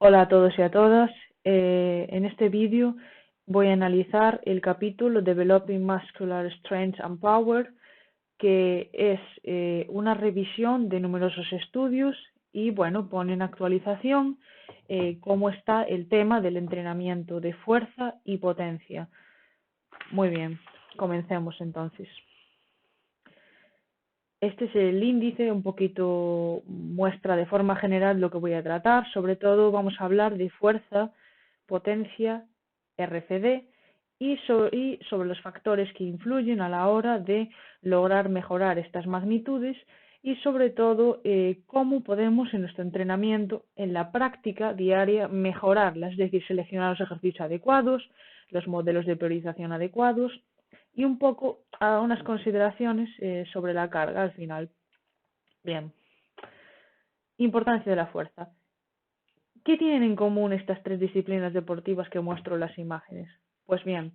Hola a todos y a todas. En este vídeo voy a analizar el capítulo Developing Muscular Strength and Power, que es una revisión de numerosos estudios y, bueno, pone en actualización cómo está el tema del entrenamiento de fuerza y potencia. Muy bien, comencemos entonces. Este es el índice, un poquito muestra de forma general lo que voy a tratar. Sobre todo vamos a hablar de fuerza, potencia, RCD y sobre los factores que influyen a la hora de lograr mejorar estas magnitudes y sobre todo cómo podemos en nuestro entrenamiento, en la práctica diaria, mejorarlas, es decir, seleccionar los ejercicios adecuados, los modelos de priorización adecuados y un poco a unas consideraciones sobre la carga al final. Bien, importancia de la fuerza. ¿Qué tienen en común estas tres disciplinas deportivas que muestro en las imágenes? Pues bien,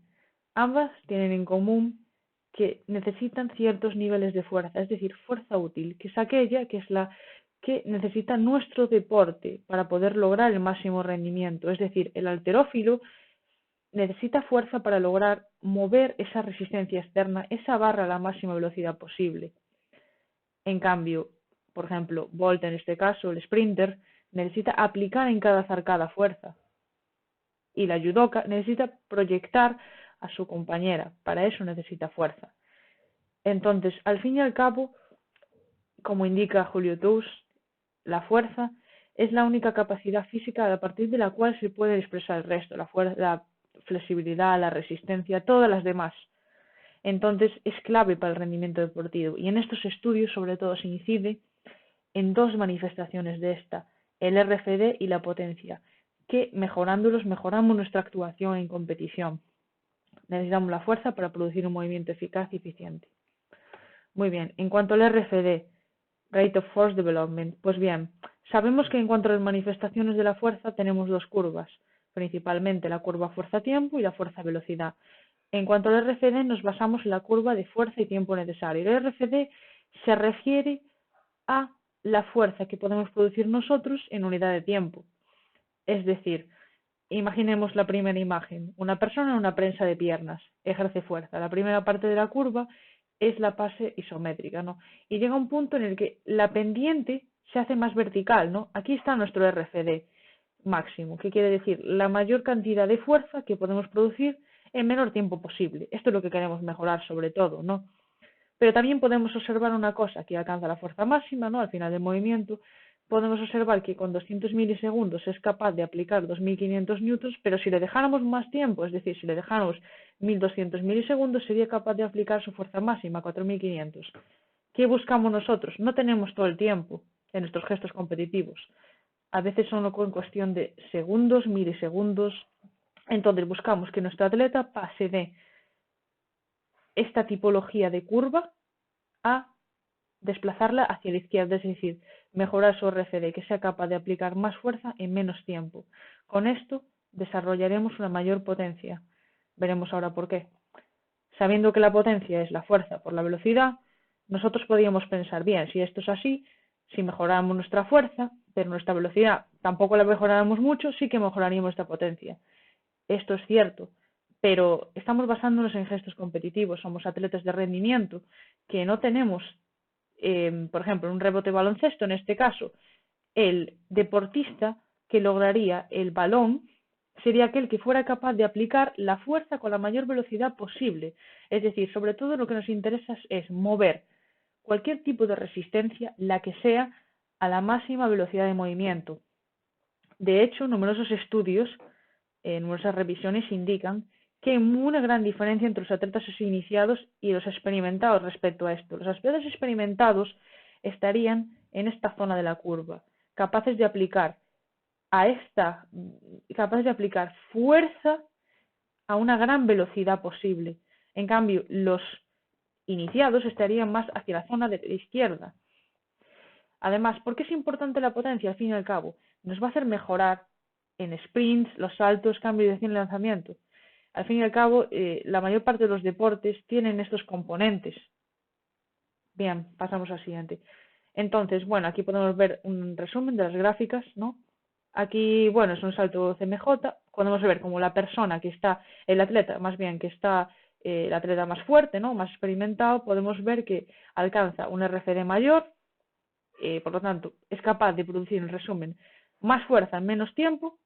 ambas tienen en común que necesitan ciertos niveles de fuerza, es decir, fuerza útil, que es aquella que es la que necesita nuestro deporte para poder lograr el máximo rendimiento. Es decir, el halterófilo necesita fuerza para lograr mover esa resistencia externa, esa barra a la máxima velocidad posible. En cambio, por ejemplo, Bolt en este caso, el sprinter, necesita aplicar en cada zarcada fuerza. Y la judoka necesita proyectar a su compañera. Para eso necesita fuerza. Entonces, al fin y al cabo, como indica Julio Tous, la fuerza es la única capacidad física a partir de la cual se puede expresar el resto, la flexibilidad, la resistencia, todas las demás. Entonces es clave para el rendimiento deportivo y en estos estudios sobre todo se incide en dos manifestaciones de esta, el RFD y la potencia, que mejorándolos mejoramos nuestra actuación en competición. Necesitamos la fuerza para producir un movimiento eficaz y eficiente. Muy bien, en cuanto al RFD, Rate of Force Development, pues bien, sabemos que en cuanto a las manifestaciones de la fuerza tenemos dos curvas, principalmente la curva fuerza-tiempo y la fuerza-velocidad. En cuanto al RFD nos basamos en la curva de fuerza y tiempo necesario. El RFD se refiere a la fuerza que podemos producir nosotros en unidad de tiempo. Es decir, imaginemos la primera imagen, una persona en una prensa de piernas, ejerce fuerza. La primera parte de la curva es la fase isométrica, ¿no? Y llega un punto en el que la pendiente se hace más vertical, ¿no? Aquí está nuestro RFD máximo, que quiere decir la mayor cantidad de fuerza que podemos producir en menor tiempo posible. Esto es lo que queremos mejorar sobre todo, ¿no? Pero también podemos observar una cosa que alcanza la fuerza máxima, ¿no? Al final del movimiento, podemos observar que con 200 milisegundos es capaz de aplicar 2500 newtons, pero si le dejáramos más tiempo, es decir, si le dejáramos 1200 milisegundos, sería capaz de aplicar su fuerza máxima, 4500. ¿Qué buscamos nosotros? No tenemos todo el tiempo en nuestros gestos competitivos. A veces son en cuestión de segundos, milisegundos. Entonces buscamos que nuestro atleta pase de esta tipología de curva a desplazarla hacia la izquierda, es decir, mejorar su RCD, que sea capaz de aplicar más fuerza en menos tiempo. Con esto desarrollaremos una mayor potencia. Veremos ahora por qué. Sabiendo que la potencia es la fuerza por la velocidad, nosotros podríamos pensar, bien, si esto es así, si mejoramos nuestra fuerza, pero nuestra velocidad tampoco la mejoráramos mucho, sí que mejoraríamos esta potencia. Esto es cierto, pero estamos basándonos en gestos competitivos, somos atletas de rendimiento, que no tenemos, por ejemplo, un rebote baloncesto, en este caso, el deportista que lograría el balón sería aquel que fuera capaz de aplicar la fuerza con la mayor velocidad posible. Es decir, sobre todo lo que nos interesa es mover cualquier tipo de resistencia, la que sea, a la máxima velocidad de movimiento. De hecho, numerosos estudios, numerosas revisiones indican que hay una gran diferencia entre los atletas iniciados y los experimentados respecto a esto. Los atletas experimentados estarían en esta zona de la curva, capaces de aplicar fuerza a una gran velocidad posible. En cambio, los iniciados estarían más hacia la zona de la izquierda. Además, ¿por qué es importante la potencia? Al fin y al cabo, nos va a hacer mejorar en sprints, los saltos, cambio de dirección y lanzamiento. Al fin y al cabo, la mayor parte de los deportes tienen estos componentes. Bien, pasamos al siguiente. Entonces, bueno, aquí podemos ver un resumen de las gráficas, ¿no? Aquí, bueno, es un salto CMJ, podemos ver como la persona que está, el atleta más bien que está, el atleta más fuerte, ¿no? Más experimentado, podemos ver que alcanza un RFD mayor, por lo tanto, es capaz de producir, en resumen, más fuerza en menos tiempo.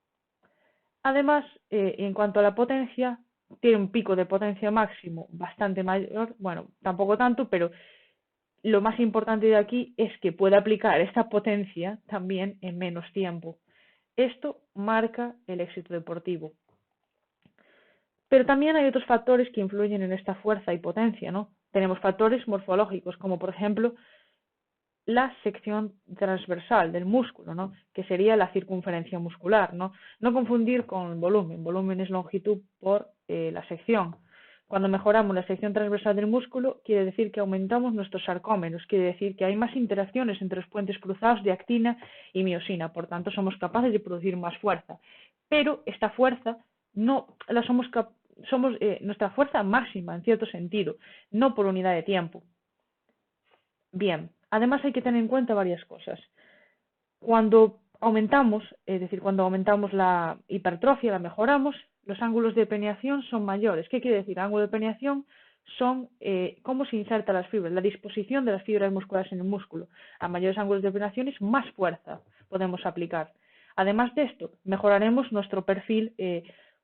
Además, en cuanto a la potencia, tiene un pico de potencia máximo bastante mayor, bueno, tampoco tanto, pero lo más importante de aquí es que puede aplicar esta potencia también en menos tiempo. Esto marca el éxito deportivo. Pero también hay otros factores que influyen en esta fuerza y potencia, ¿no? Tenemos factores morfológicos, como por ejemplo la sección transversal del músculo, ¿no? Que sería la circunferencia muscular, ¿no? No confundir con volumen. Volumen es longitud por la sección. Cuando mejoramos la sección transversal del músculo, quiere decir que aumentamos nuestros sarcómeros, quiere decir que hay más interacciones entre los puentes cruzados de actina y miosina, por tanto somos capaces de producir más fuerza. Pero esta fuerza no la somos nuestra fuerza máxima en cierto sentido, no por unidad de tiempo. Bien, además hay que tener en cuenta varias cosas. Cuando aumentamos, es decir, cuando aumentamos la hipertrofia, la mejoramos, los ángulos de penetración son mayores. ¿Qué quiere decir? Ángulo de penetración son cómo se insertan las fibras, la disposición de las fibras musculares en el músculo. A mayores ángulos de penetración más fuerza podemos aplicar. Además de esto, mejoraremos nuestro perfil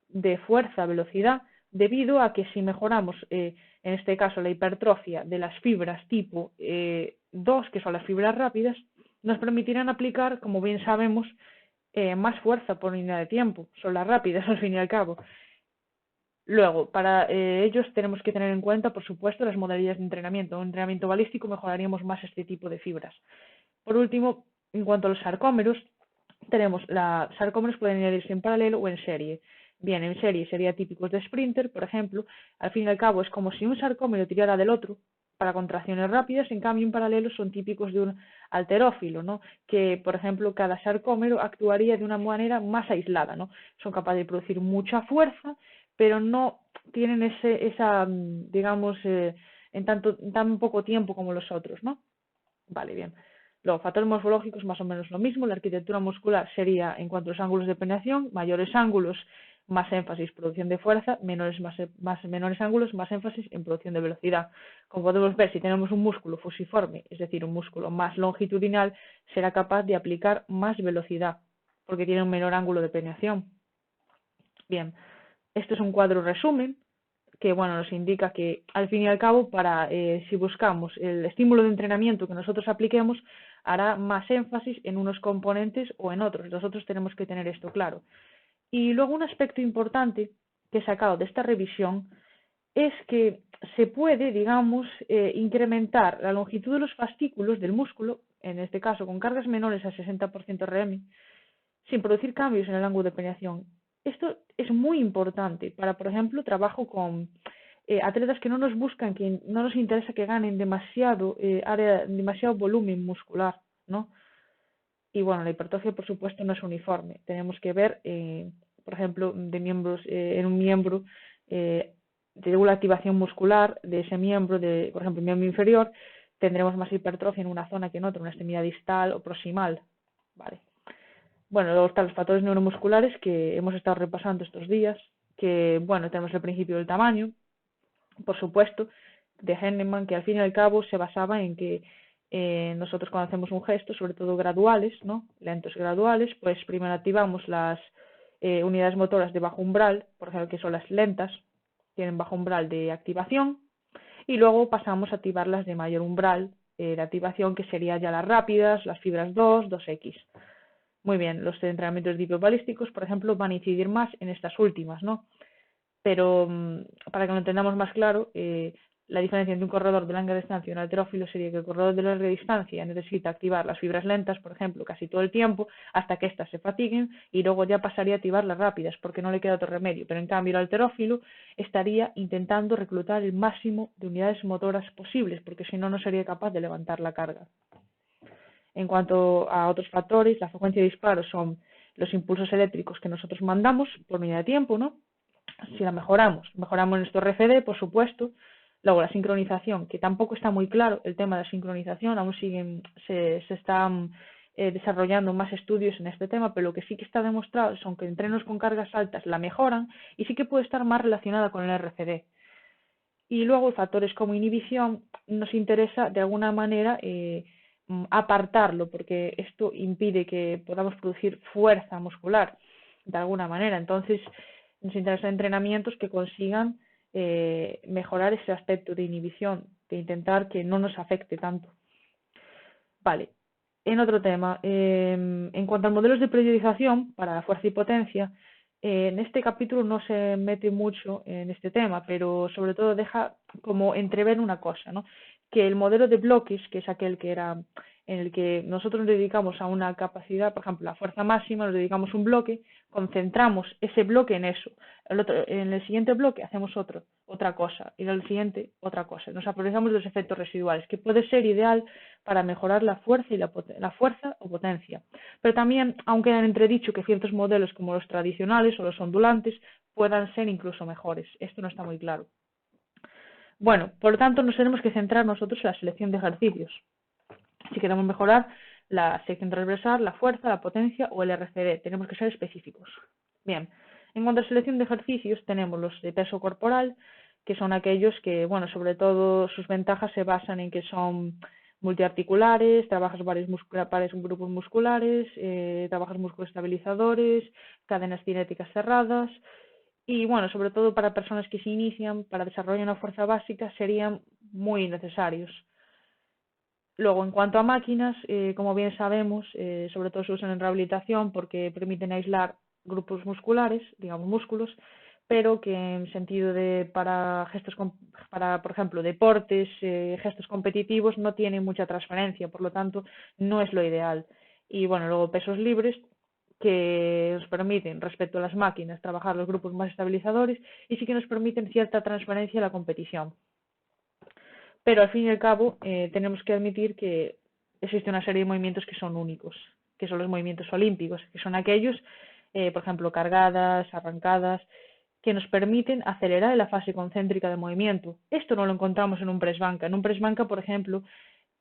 de fuerza, velocidad, debido a que si mejoramos, en este caso, la hipertrofia de las fibras tipo 2, que son las fibras rápidas, nos permitirán aplicar, como bien sabemos, más fuerza por unidad de tiempo. Son las rápidas, al fin y al cabo. Luego, para ellos tenemos que tener en cuenta, por supuesto, las modalidades de entrenamiento. En entrenamiento balístico mejoraríamos más este tipo de fibras. Por último, en cuanto a los sarcómeros, sarcómeros pueden irse en paralelo o en serie. Bien, en serie sería típicos de sprinter, por ejemplo. Al fin y al cabo es como si un sarcómero tirara del otro para contracciones rápidas, en cambio en paralelo son típicos de un halterófilo, ¿no? Que, por ejemplo, cada sarcómero actuaría de una manera más aislada, ¿no? Son capaces de producir mucha fuerza, pero no tienen esa, digamos, en tan poco tiempo como los otros, ¿no? Vale, bien. Los factores morfológicos más o menos lo mismo. La arquitectura muscular sería, en cuanto a los ángulos de penetración, mayores ángulos, más énfasis, producción de fuerza, menores ángulos, más énfasis en producción de velocidad. Como podemos ver, si tenemos un músculo fusiforme, es decir, un músculo más longitudinal, será capaz de aplicar más velocidad, porque tiene un menor ángulo de penetración. Bien, esto es un cuadro resumen que bueno, nos indica que al fin y al cabo, si buscamos el estímulo de entrenamiento que nosotros apliquemos, hará más énfasis en unos componentes o en otros. Nosotros tenemos que tener esto claro. Y luego un aspecto importante que he sacado de esta revisión es que se puede, digamos, incrementar la longitud de los fascículos del músculo, en este caso con cargas menores a 60% RM, sin producir cambios en el ángulo de penetración. Esto es muy importante para, por ejemplo, trabajo con atletas que no nos buscan, que no nos interesa que ganen demasiado demasiado volumen muscular, ¿no? Y bueno, la hipertrofia, por supuesto, no es uniforme. Tenemos que ver, por ejemplo, de miembros, en un miembro, según la activación muscular de ese miembro, por ejemplo, el miembro inferior, tendremos más hipertrofia en una zona que en otra, una extremidad distal o proximal, ¿vale? Bueno, luego están los factores neuromusculares que hemos estado repasando estos días, que, bueno, tenemos el principio del tamaño, por supuesto, de Henneman, que al fin y al cabo se basaba en que nosotros cuando hacemos un gesto, sobre todo graduales, ¿no? Lentos graduales, pues primero activamos las unidades motoras de bajo umbral, por ejemplo, que son las lentas, tienen bajo umbral de activación, y luego pasamos a activar las de mayor umbral de activación, que serían ya las rápidas, las fibras 2, 2X. Muy bien, los entrenamientos balísticos, por ejemplo, van a incidir más en estas últimas, ¿no? Pero para que lo entendamos más claro, la diferencia entre un corredor de larga distancia y un halterófilo sería que el corredor de larga distancia necesita activar las fibras lentas, por ejemplo, casi todo el tiempo, hasta que éstas se fatiguen, y luego ya pasaría a activar las rápidas, porque no le queda otro remedio. Pero en cambio el halterófilo estaría intentando reclutar el máximo de unidades motoras posibles, porque si no, no sería capaz de levantar la carga. En cuanto a otros factores, la frecuencia de disparos son los impulsos eléctricos que nosotros mandamos por unidad de tiempo, ¿no? Si la mejoramos nuestro RFD, por supuesto. Luego la sincronización, que tampoco está muy claro el tema de la sincronización, aún se están desarrollando más estudios en este tema, pero lo que sí que está demostrado es que entrenos con cargas altas la mejoran y sí que puede estar más relacionada con el RCD. Y luego factores como inhibición nos interesa de alguna manera apartarlo, porque esto impide que podamos producir fuerza muscular de alguna manera. Entonces nos interesan entrenamientos que consigan mejorar ese aspecto de inhibición, de intentar que no nos afecte tanto. Vale, en otro tema, en cuanto a modelos de periodización para fuerza y potencia, en este capítulo no se mete mucho en este tema, pero sobre todo deja como entrever una cosa, ¿no? Que el modelo de bloques, que es aquel que era en el que nosotros nos dedicamos a una capacidad, por ejemplo, la fuerza máxima, nos dedicamos un bloque, concentramos ese bloque en eso. En el siguiente bloque hacemos otra cosa, y en el siguiente otra cosa. Nos aprovechamos de los efectos residuales, que puede ser ideal para mejorar la fuerza y la fuerza o potencia. Pero también aún queda en entredicho que ciertos modelos como los tradicionales o los ondulantes puedan ser incluso mejores. Esto no está muy claro. Bueno, por lo tanto nos tenemos que centrar nosotros en la selección de ejercicios. Si queremos mejorar la sección transversal, la fuerza, la potencia o el RCD, tenemos que ser específicos. Bien, en cuanto a selección de ejercicios, tenemos los de peso corporal, que son aquellos que, bueno, sobre todo sus ventajas se basan en que son multiarticulares, trabajas varios grupos musculares, trabajas músculos estabilizadores, cadenas cinéticas cerradas, y bueno, sobre todo para personas que se inician, para desarrollar una fuerza básica, serían muy necesarios. Luego, en cuanto a máquinas, como bien sabemos, sobre todo se usan en rehabilitación porque permiten aislar grupos musculares, digamos músculos, pero que en sentido de para por ejemplo, deportes, gestos competitivos, no tienen mucha transferencia, por lo tanto, no es lo ideal. Y bueno, luego pesos libres que nos permiten, respecto a las máquinas, trabajar los grupos más estabilizadores y sí que nos permiten cierta transferencia a la competición. Pero al fin y al cabo tenemos que admitir que existe una serie de movimientos que son únicos, que son los movimientos olímpicos, que son aquellos, por ejemplo, cargadas, arrancadas, que nos permiten acelerar en la fase concéntrica de movimiento. Esto no lo encontramos en un press banca. En un press banca, por ejemplo,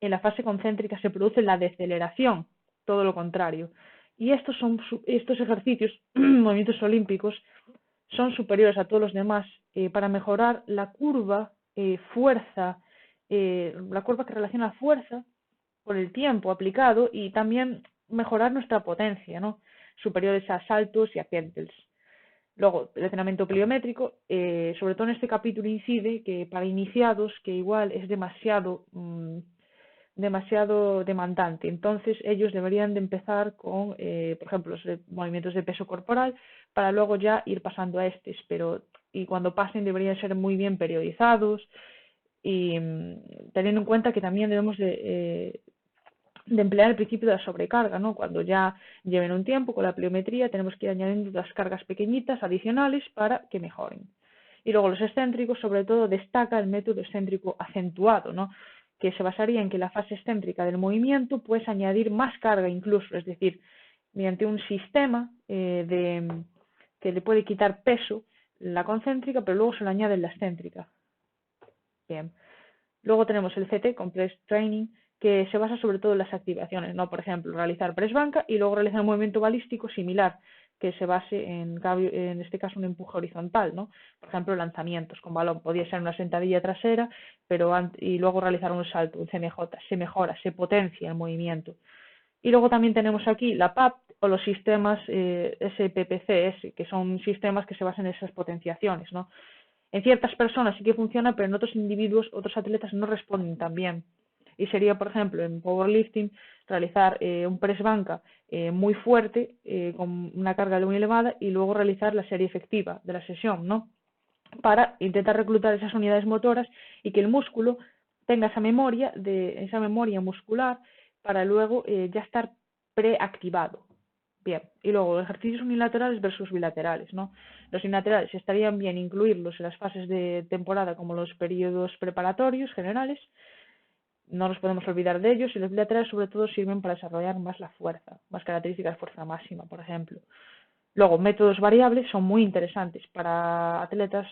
en la fase concéntrica se produce la deceleración, todo lo contrario. Y estos ejercicios, movimientos olímpicos, son superiores a todos los demás para mejorar la curva fuerza, la curva que relaciona fuerza con el tiempo aplicado y también mejorar nuestra potencia, ¿no? Superiores a saltos y a pendells. Luego, el entrenamiento pliométrico, sobre todo en este capítulo incide que para iniciados, que igual es demasiado demandante. Entonces ellos deberían de empezar con, por ejemplo, los movimientos de peso corporal para luego ya ir pasando a estos, y cuando pasen deberían ser muy bien periodizados y teniendo en cuenta que también debemos de emplear el principio de la sobrecarga, ¿no? Cuando ya lleven un tiempo con la pliometría tenemos que ir añadiendo las cargas pequeñitas adicionales para que mejoren. Y luego los excéntricos, sobre todo, destaca el método excéntrico acentuado, ¿no? Que se basaría en que la fase excéntrica del movimiento puedes añadir más carga incluso, es decir, mediante un sistema que le puede quitar peso la concéntrica, pero luego se le añade la excéntrica. Bien. Luego tenemos el CT, Complex Training, que se basa sobre todo en las activaciones, ¿no? Por ejemplo, realizar press banca y luego realizar un movimiento balístico similar, que se base en este caso un empuje horizontal, ¿no? Por ejemplo, lanzamientos con balón, podría ser una sentadilla trasera, y luego realizar un salto, un CMJ, se mejora, se potencia el movimiento. Y luego también tenemos aquí la PAP o los sistemas SPPCS, que son sistemas que se basan en esas potenciaciones, ¿no? En ciertas personas sí que funciona, pero en otros individuos, otros atletas no responden tan bien. Y sería, por ejemplo, en powerlifting, realizar un press banca muy fuerte, con una carga muy elevada, y luego realizar la serie efectiva de la sesión, ¿no? Para intentar reclutar esas unidades motoras y que el músculo tenga esa memoria muscular para luego ya estar preactivado. Bien, y luego ejercicios unilaterales versus bilaterales, ¿no? Los unilaterales estarían bien incluirlos en las fases de temporada como los periodos preparatorios generales, no nos podemos olvidar de ellos, y los bilaterales sobre todo sirven para desarrollar más la fuerza, más características de fuerza máxima, por ejemplo. Luego, métodos variables son muy interesantes. Para atletas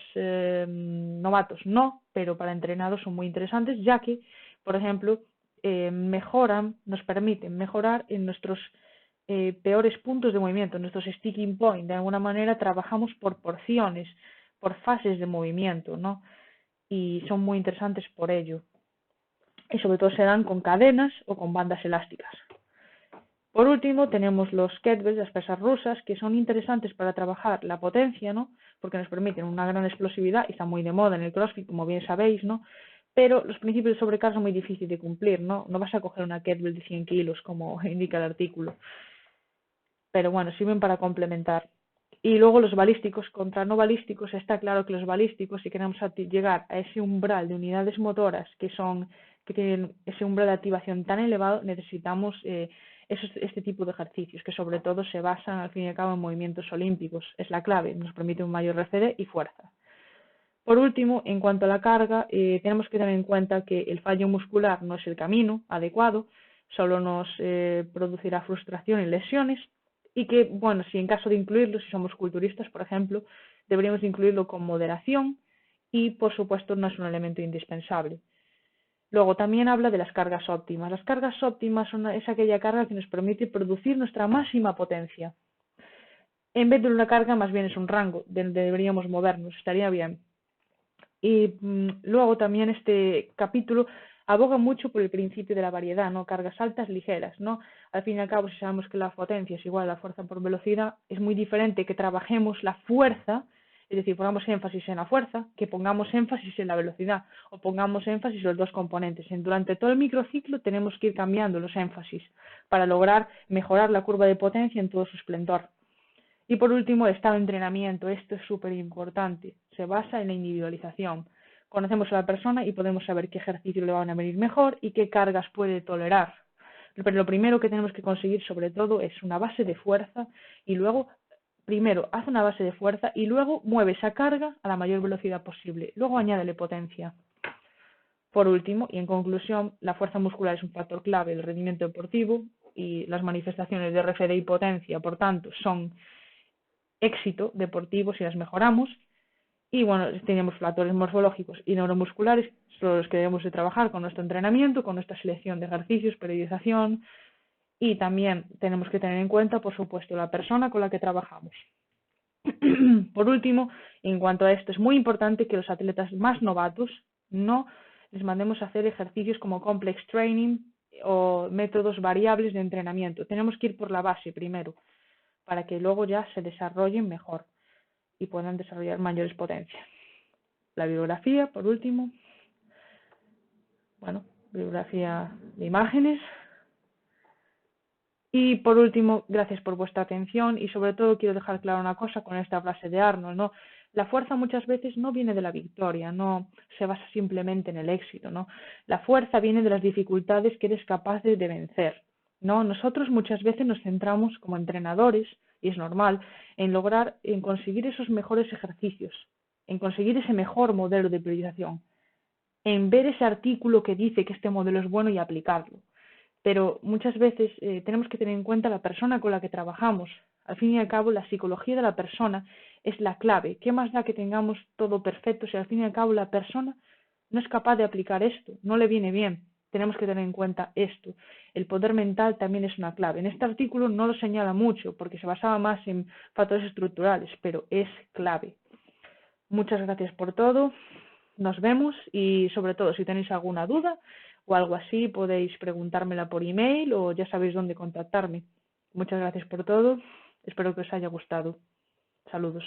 novatos no, pero para entrenados son muy interesantes, ya que, por ejemplo, nos permiten mejorar en nuestros peores puntos de movimiento, nuestros sticking points. De alguna manera trabajamos por porciones, por fases de movimiento, ¿no? Y son muy interesantes por ello. Y sobre todo se dan con cadenas o con bandas elásticas. Por último, tenemos los kettlebells, las pesas rusas, que son interesantes para trabajar la potencia, ¿no? Porque nos permiten una gran explosividad y está muy de moda en el CrossFit, como bien sabéis, ¿no? Pero los principios de sobrecarga son muy difíciles de cumplir, ¿no? No vas a coger una kettlebell de 100 kilos, como indica el artículo. Pero bueno, sirven para complementar. Y luego los balísticos, contra no balísticos, está claro que los balísticos, si queremos llegar a ese umbral de unidades motoras que tienen ese umbral de activación tan elevado, necesitamos este tipo de ejercicios, que sobre todo se basan al fin y al cabo en movimientos olímpicos. Es la clave, nos permite un mayor RCD y fuerza. Por último, en cuanto a la carga, tenemos que tener en cuenta que el fallo muscular no es el camino adecuado, solo nos producirá frustración y lesiones, y que, bueno, si en caso de incluirlo, si somos culturistas, por ejemplo, deberíamos incluirlo con moderación y, por supuesto, no es un elemento indispensable. Luego también habla de las cargas óptimas. Las cargas óptimas es aquella carga que nos permite producir nuestra máxima potencia. En vez de una carga, más bien es un rango donde deberíamos movernos, estaría bien. Y luego también este capítulo aboga mucho por el principio de la variedad, ¿no? Cargas altas, ligeras, ¿no? Al fin y al cabo, si sabemos que la potencia es igual a la fuerza por velocidad, es muy diferente que trabajemos la fuerza, es decir, pongamos énfasis en la fuerza, que pongamos énfasis en la velocidad, o pongamos énfasis en los dos componentes. Durante todo el microciclo tenemos que ir cambiando los énfasis para lograr mejorar la curva de potencia en todo su esplendor. Y por último, el estado de entrenamiento. Esto es súper importante. Se basa en la individualización. Conocemos a la persona y podemos saber qué ejercicios le van a venir mejor y qué cargas puede tolerar. Pero lo primero que tenemos que conseguir, sobre todo, es una base de fuerza y luego, primero, haz una base de fuerza y luego mueve esa carga a la mayor velocidad posible. Luego añádele potencia. Por último, y en conclusión, la fuerza muscular es un factor clave del rendimiento deportivo y las manifestaciones de RFD y potencia, por tanto, son éxito deportivo si las mejoramos. Y bueno, tenemos factores morfológicos y neuromusculares, son los que debemos de trabajar con nuestro entrenamiento, con nuestra selección de ejercicios, periodización, y también tenemos que tener en cuenta, por supuesto, la persona con la que trabajamos. Por último, en cuanto a esto, es muy importante que los atletas más novatos no les mandemos a hacer ejercicios como complex training o métodos variables de entrenamiento. Tenemos que ir por la base primero, para que luego ya se desarrollen mejor y puedan desarrollar mayores potencias. La bibliografía, por último. Bueno, bibliografía de imágenes. Y por último, gracias por vuestra atención y sobre todo quiero dejar clara una cosa con esta frase de Arnold, ¿no? La fuerza muchas veces no viene de la victoria, no se basa simplemente en el éxito, ¿no? La fuerza viene de las dificultades que eres capaz de vencer, ¿no? Nosotros muchas veces nos centramos como entrenadores, y es normal, en conseguir esos mejores ejercicios, en conseguir ese mejor modelo de priorización, en ver ese artículo que dice que este modelo es bueno y aplicarlo. Pero muchas veces tenemos que tener en cuenta la persona con la que trabajamos. Al fin y al cabo, la psicología de la persona es la clave. ¿Qué más da que tengamos todo perfecto si al fin y al cabo la persona no es capaz de aplicar esto, no le viene bien? Tenemos que tener en cuenta esto. El poder mental también es una clave. En este artículo no lo señala mucho porque se basaba más en factores estructurales, pero es clave. Muchas gracias por todo. Nos vemos y sobre todo si tenéis alguna duda o algo así podéis preguntármela por email o ya sabéis dónde contactarme. Muchas gracias por todo. Espero que os haya gustado. Saludos.